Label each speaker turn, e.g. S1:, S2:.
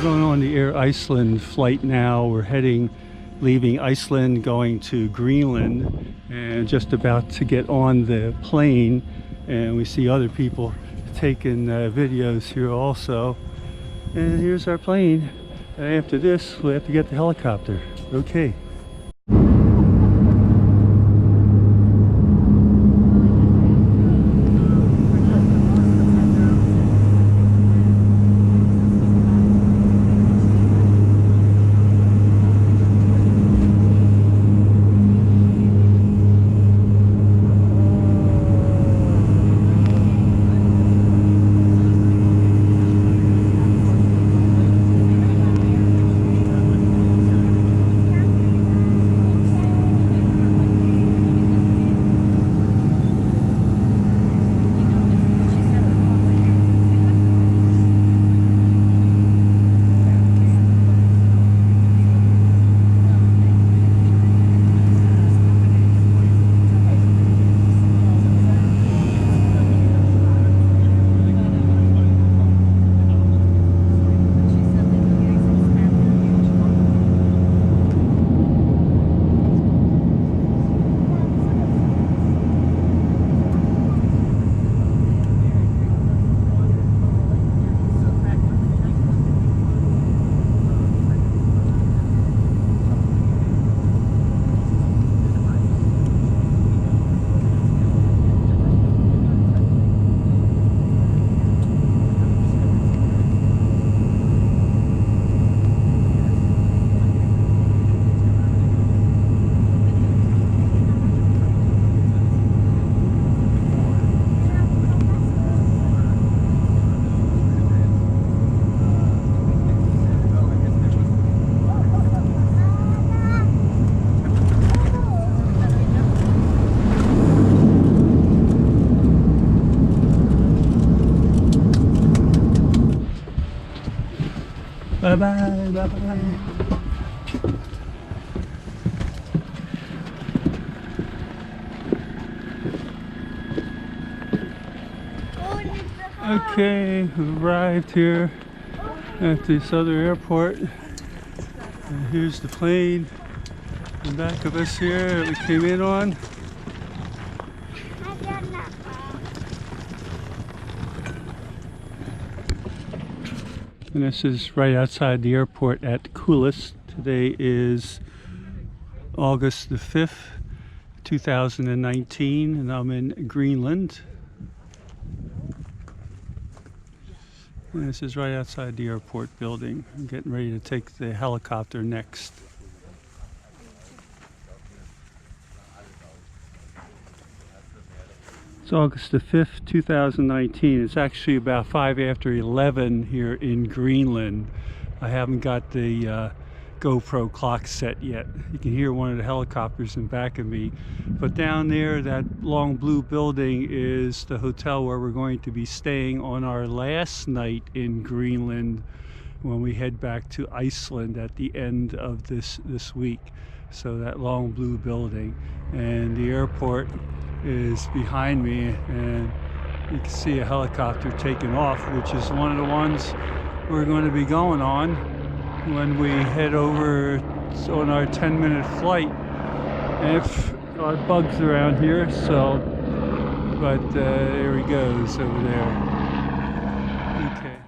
S1: going on the Air Iceland flight now. We're leaving Iceland, going to Greenland, and just about to get on the plane. And we see other people taking videos here also. And here's our plane. And after this, we have to get the helicopter. Okay. Bye-bye, bye-bye. Okay, we've arrived here at this other airport. And here's the plane in back of us here that we came in on. And this is right outside the airport at Kulusuk. Today is August the 5th, 2019, and I'm in Greenland. And this is right outside the airport building. I'm getting ready to take the helicopter next. It's August the 5th, 2019. It's actually about 5 after 11 here in Greenland. I haven't got the GoPro clock set yet. You can hear one of the helicopters in back of me. But down there, that long blue building is the hotel where we're going to be staying on our last night in Greenland when we head back to Iceland at the end of this week. So that long blue building. And the airport is behind me, and you can see a helicopter taking off, which is one of the ones we're going to be going on when we head over on our 10-minute flight. If our bugs around here, so but there he goes over there. Okay.